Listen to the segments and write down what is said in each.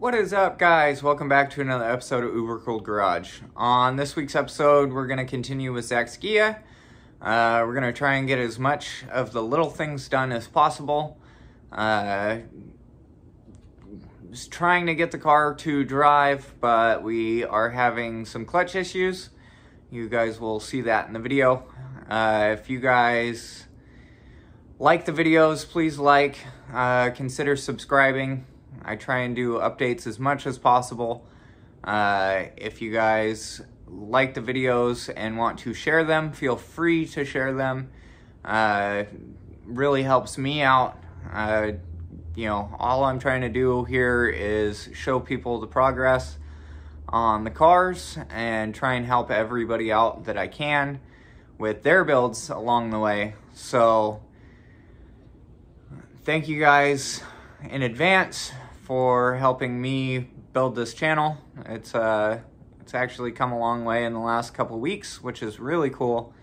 What is up, guys? Welcome back to another episode of Uberkooledgarage. On this week's episode, we're going to continue with Zack's Ghia. We're going to try and get as much of the little things done as possible. Just trying to get the car to drive, but we are having some clutch issues. You guys will see that in the video. If you guys like the videos, please consider subscribing. I try and do updates as much as possible. If you guys like the videos and want to share them, feel free to share them. Really helps me out. All I'm trying to do here is show people the progress on the cars and try and help everybody out that I can with their builds along the way. So thank you guys in advance for helping me build this channel. It's actually come a long way in the last couple of weeks, which is really cool.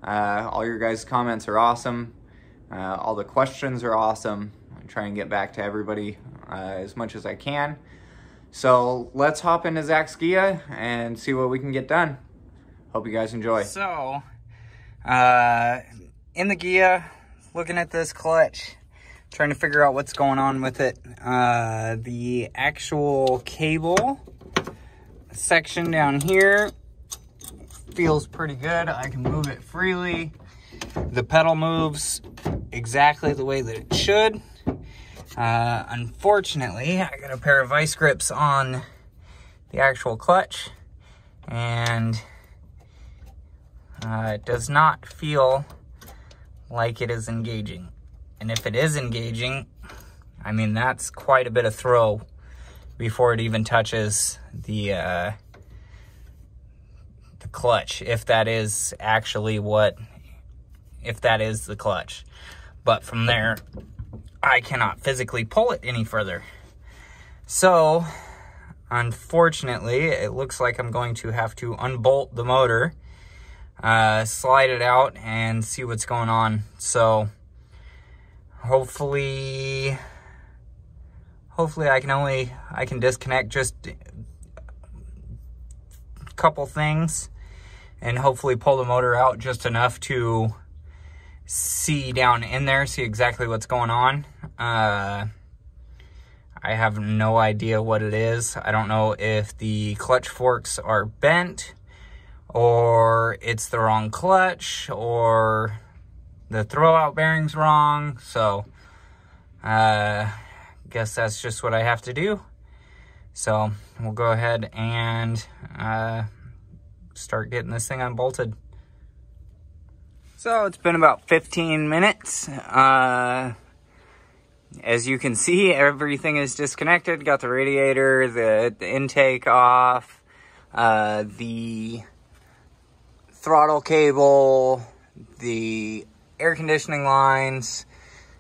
All your guys' comments are awesome. All the questions are awesome. I try and get back to everybody as much as I can. So let's hop into Zack's Ghia and see what we can get done. Hope you guys enjoy. So, in the Ghia, looking at this clutch, trying to figure out what's going on with it. The actual cable section down here feels pretty good. I can move it freely. The pedal moves exactly the way that it should. Unfortunately, I got a pair of vice grips on the actual clutch, and it does not feel like it is engaging. And if it is engaging, I mean, that's quite a bit of throw before it even touches the clutch, if that is actually if that is the clutch. But from there, I cannot physically pull it any further. So, unfortunately, it looks like I'm going to have to unbolt the motor, slide it out, and see what's going on. So, hopefully I can disconnect just a couple things and hopefully pull the motor out just enough to see down in there, see exactly what's going on. I have no idea what it is. I don't know if the clutch forks are bent, or it's the wrong clutch, or the throwout bearing's wrong. So guess that's just what I have to do. So we'll go ahead and start getting this thing unbolted. So it's been about 15 minutes. As you can see, everything is disconnected. Got the radiator, the intake off, the throttle cable, the air conditioning lines,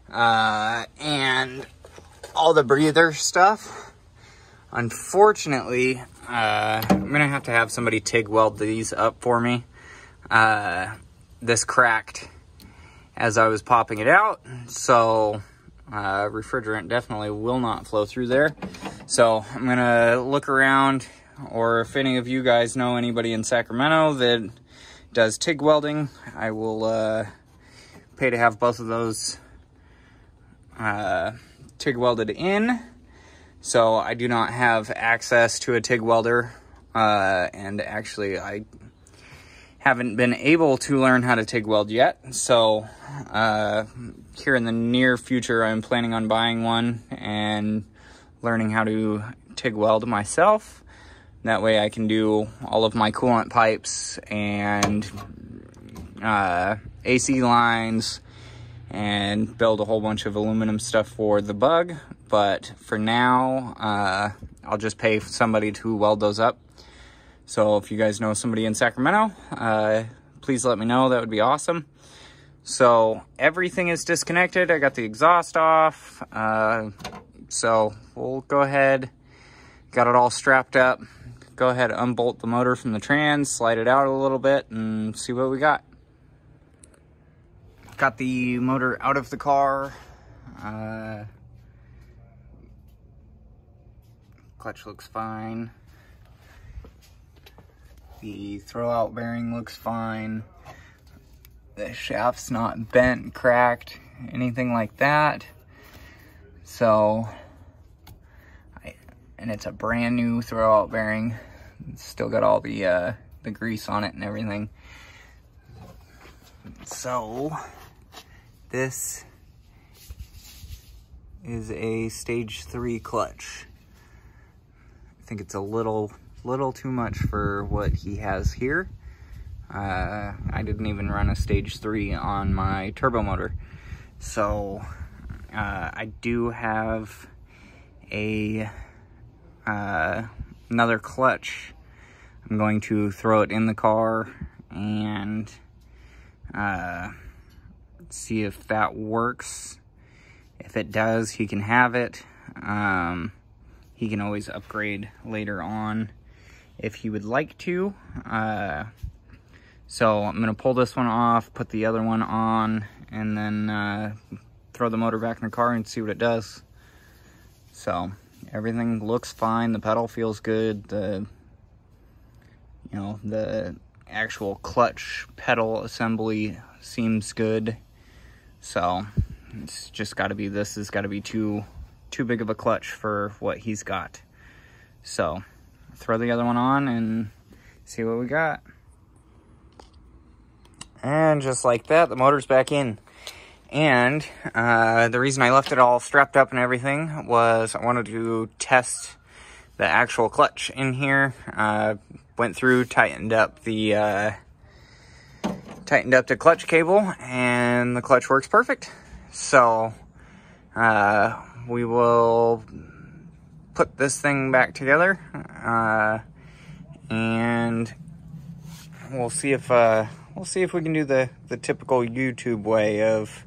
and all the breather stuff. Unfortunately, I'm gonna have to have somebody TIG weld these up for me. This cracked as I was popping it out, so refrigerant definitely will not flow through there. So I'm gonna look around, or if any of you guys know anybody in Sacramento that does TIG welding, I will pay to have both of those TIG welded in. So I do not have access to a TIG welder, and actually I haven't been able to learn how to TIG weld yet. So here in the near future, I'm planning on buying one and learning how to TIG weld myself. That way I can do all of my coolant pipes and AC lines and build a whole bunch of aluminum stuff for the Bug. But for now, I'll just pay somebody to weld those up. So if you guys know somebody in Sacramento, please let me know. That would be awesome. So everything is disconnected. I got the exhaust off. So we'll go ahead, got it all strapped up. Go ahead, unbolt the motor from the trans, slide it out a little bit, and see what we got. Got the motor out of the car. clutch looks fine. The throwout bearing looks fine. The shaft's not bent, cracked, anything like that. So, and it's a brand new throwout bearing. It's still got all the grease on it and everything. So, this is a stage 3 clutch. I think it's a little too much for what he has here. I didn't even run a stage 3 on my turbo motor. So, I do have another clutch. I'm going to throw it in the car and see if that works. If it does, he can have it. He can always upgrade later on if he would like to. So I'm gonna pull this one off, put the other one on, and then throw the motor back in the car and see what it does. So everything looks fine. The pedal feels good. The actual clutch pedal assembly seems good. So it's just got to be, this has got to be too big of a clutch for what he's got. So throw the other one on and see what we got. And just like that, the motor's back in. And the reason I left it all strapped up and everything was I wanted to test the actual clutch in here. Went through, tightened up the clutch cable, and the clutch works perfect. So we will put this thing back together, and we'll see if we can do the typical YouTube way of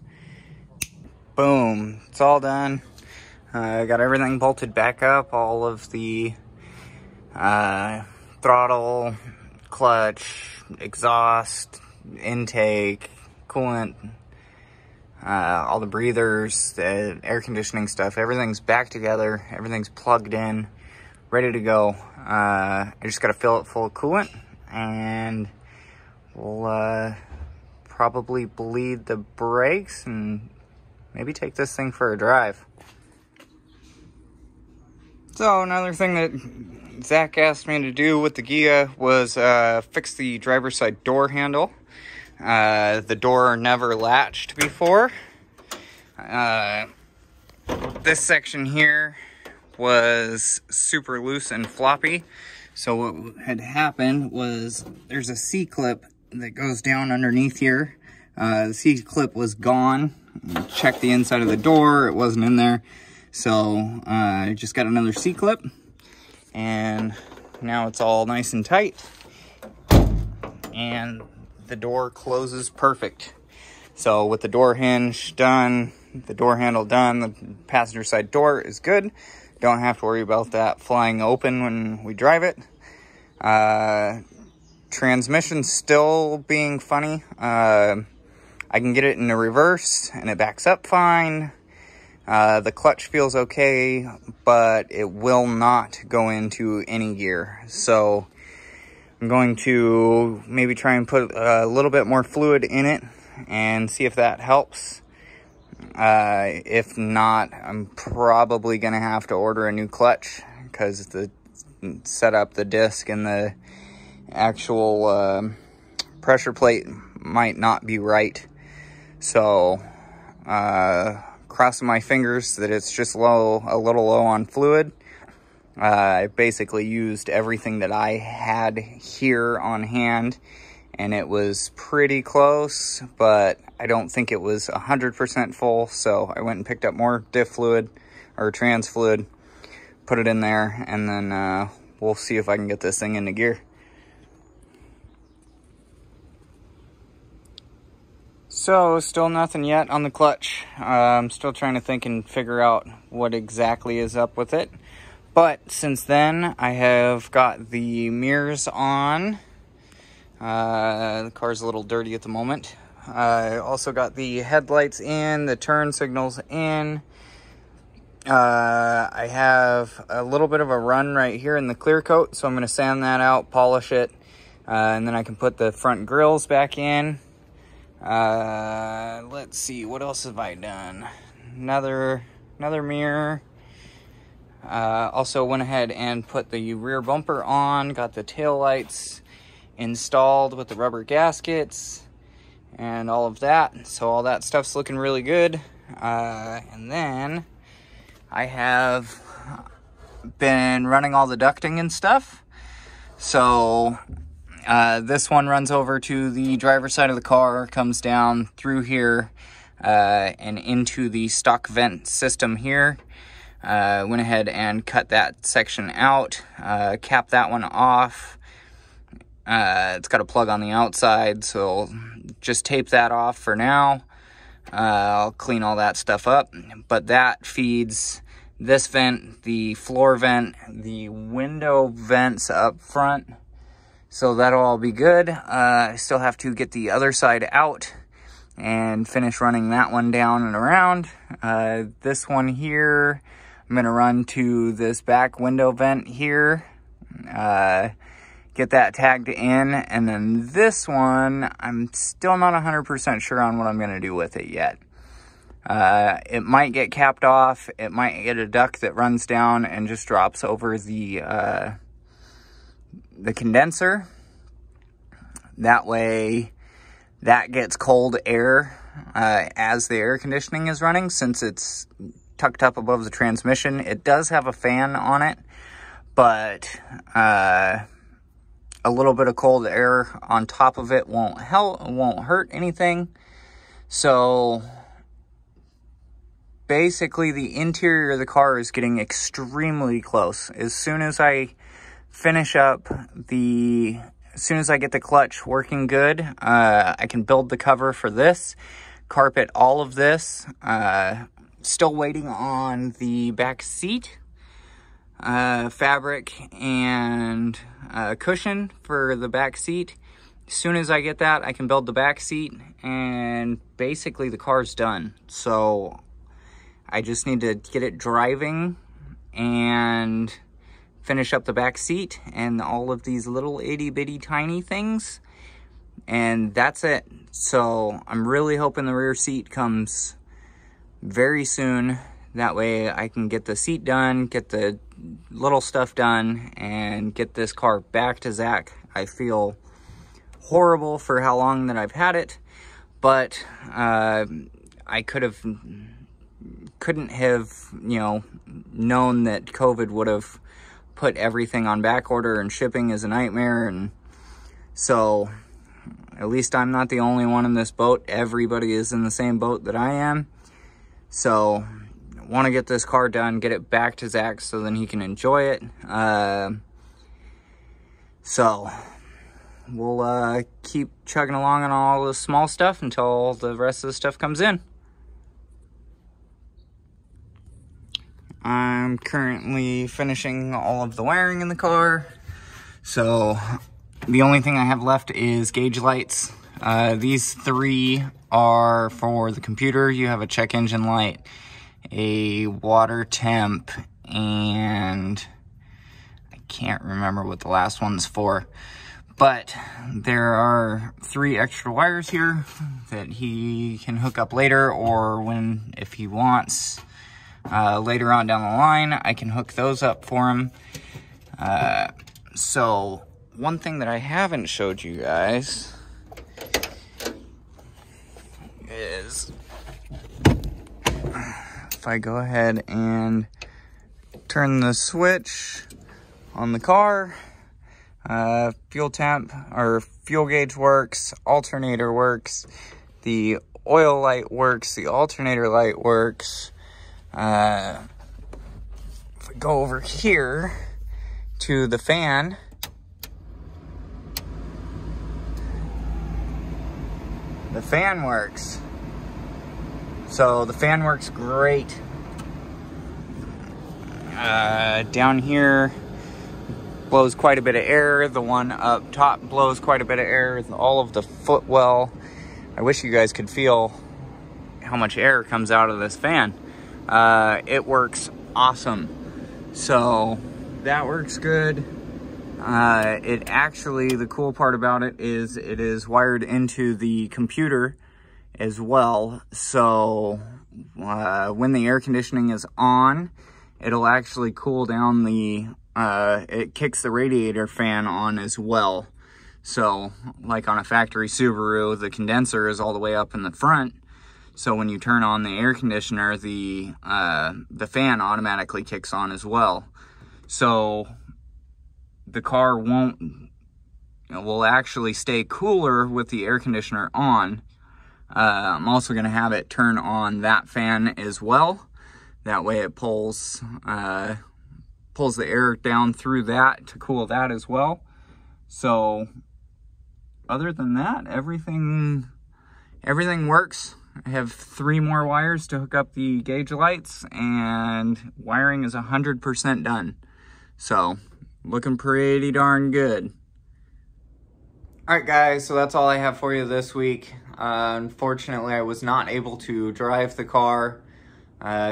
boom, it's all done. I got everything bolted back up, all of the throttle, clutch, exhaust, intake, coolant, all the breathers, the air conditioning stuff, everything's back together, everything's plugged in, ready to go. I just gotta fill it full of coolant, and we'll probably bleed the brakes and maybe take this thing for a drive. So another thing that Zach asked me to do with the Ghia was fix the driver's side door handle. The door never latched before. This section here was super loose and floppy. So what had happened was there's a C-clip that goes down underneath here. The C-clip was gone. Checked the inside of the door, it wasn't in there. So I just got another C-clip, and now it's all nice and tight, and the door closes perfect. So with the door hinge done, the door handle done, the passenger side door is good. Don't have to worry about that flying open when we drive it. Transmission still being funny. I can get it in the reverse and it backs up fine. The clutch feels okay, but it will not go into any gear. So I'm going to maybe try and put a little bit more fluid in it and see if that helps. If not, I'm probably going to have to order a new clutch because the setup, the disc, and the actual pressure plate might not be right. So crossing my fingers that it's just a little low on fluid. I basically used everything that I had here on hand, and it was pretty close, but I don't think it was 100% full. So I went and picked up more diff fluid or trans fluid, put it in there, and then we'll see if I can get this thing into gear. So, still nothing yet on the clutch. I'm still trying to think and figure out what exactly is up with it. But since then, I have got the mirrors on. The car's a little dirty at the moment. I also got the headlights in, the turn signals in. I have a little bit of a run right here in the clear coat, so I'm going to sand that out, polish it, and then I can put the front grills back in. Let's see, what else have I done? Another mirror. Also went ahead and put the rear bumper on, got the tail lights installed with the rubber gaskets and all of that. So all that stuff's looking really good. And then I have been running all the ducting and stuff. So this one runs over to the driver's side of the car, comes down through here and into the stock vent system here. Went ahead and cut that section out, capped that one off. It's got a plug on the outside, so just tape that off for now. I'll clean all that stuff up, but that feeds this vent, the floor vent, the window vents up front, so that'll all be good. I still have to get the other side out and finish running that one down and around. This one here, I'm gonna run to this back window vent here, get that tagged in, and then this one, I'm still not 100% sure on what I'm gonna do with it yet. It might get capped off, it might get a duct that runs down and just drops over the condenser. That way, that gets cold air as the air conditioning is running, since it's tucked up above the transmission. It does have a fan on it, but a little bit of cold air on top of it won't hurt anything. So basically the interior of the car is getting extremely close. As soon as I finish up as soon as I get the clutch working good, I can build the cover for this, carpet all of this. Still waiting on the back seat fabric and cushion for the back seat. As soon as I get that, I can build the back seat, and basically the car's done. So I just need to get it driving and finish up the back seat and all of these little itty bitty tiny things, and that's it. So I'm really hoping the rear seat comes very soon. That way I can get the seat done, get the little stuff done, and get this car back to Zack. I feel horrible for how long that I've had it, but I couldn't have, known that COVID would have put everything on back order, and shipping is a nightmare. And so at least I'm not the only one in this boat. Everybody is in the same boat that I am. So I want to get this car done, get it back to Zack so then he can enjoy it. So we'll keep chugging along on all the small stuff until the rest of the stuff comes in. I'm currently finishing all of the wiring in the car. So the only thing I have left is gauge lights. These three are for the computer. You have a check engine light, a water temp, and I can't remember what the last one's for. But there are 3 extra wires here that he can hook up later, or if he wants later on down the line, I can hook those up for him. So one thing that I haven't showed you guys is if I go ahead and turn the switch on the car, fuel temp or fuel gauge works, alternator works, the oil light works, the alternator light works. If I go over here to the fan, the fan works. So the fan works great. Down here blows quite a bit of air. The one up top blows quite a bit of air. All of the footwell. I wish you guys could feel how much air comes out of this fan. it works awesome. So that works good. It actually, the cool part about it is wired into the computer as well. So when the air conditioning is on, it'll actually cool down it kicks the radiator fan on as well. So like on a factory Subaru, the condenser is all the way up in the front. So when you turn on the air conditioner, the fan automatically kicks on as well. So the car will actually stay cooler with the air conditioner on. I'm also going to have it turn on that fan as well. That way it pulls the air down through that to cool that as well. So other than that, everything works. I have 3 more wires to hook up the gauge lights, and wiring is 100% done. So looking pretty darn good. Alright guys, so that's all I have for you this week. Unfortunately, I was not able to drive the car.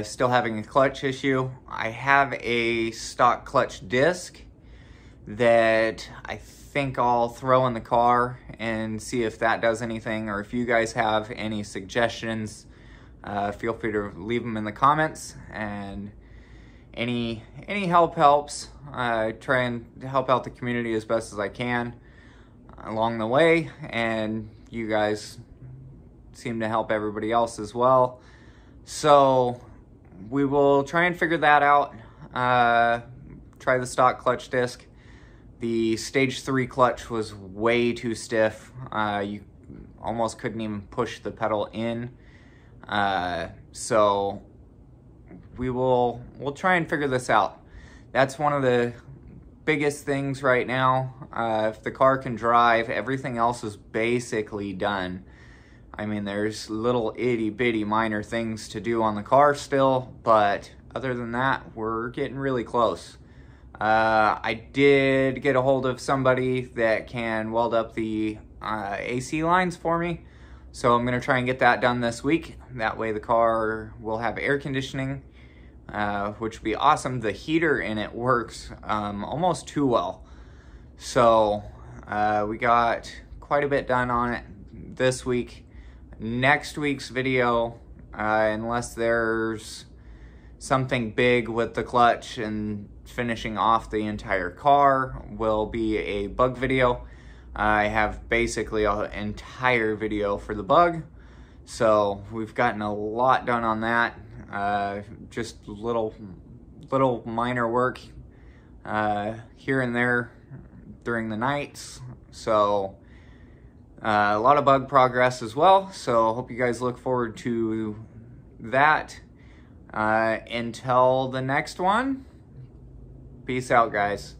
Still having a clutch issue. I have a stock clutch disc that I think I'll throw in the car and see if that does anything, or if you guys have any suggestions, feel free to leave them in the comments, and any help helps. Try and help out the community as best as I can along the way, and you guys seem to help everybody else as well. So we will try and figure that out. Try the stock clutch disc. The stage 3 clutch was way too stiff. You almost couldn't even push the pedal in. So we'll try and figure this out. That's one of the biggest things right now. If the car can drive, everything else is basically done. I mean, there's little itty bitty minor things to do on the car still, but other than that, we're getting really close. I did get a hold of somebody that can weld up the AC lines for me, so I'm going to try and get that done this week. That way the car will have air conditioning, which would be awesome. The heater in it works almost too well. So we got quite a bit done on it this week. Next week's video, unless there's something big with the clutch and finishing off the entire car, will be a bug video. I have basically an entire video for the bug, so we've gotten a lot done on that. Just little minor work here and there during the nights, so a lot of bug progress as well. So hope you guys look forward to that. Until the next one, peace out guys.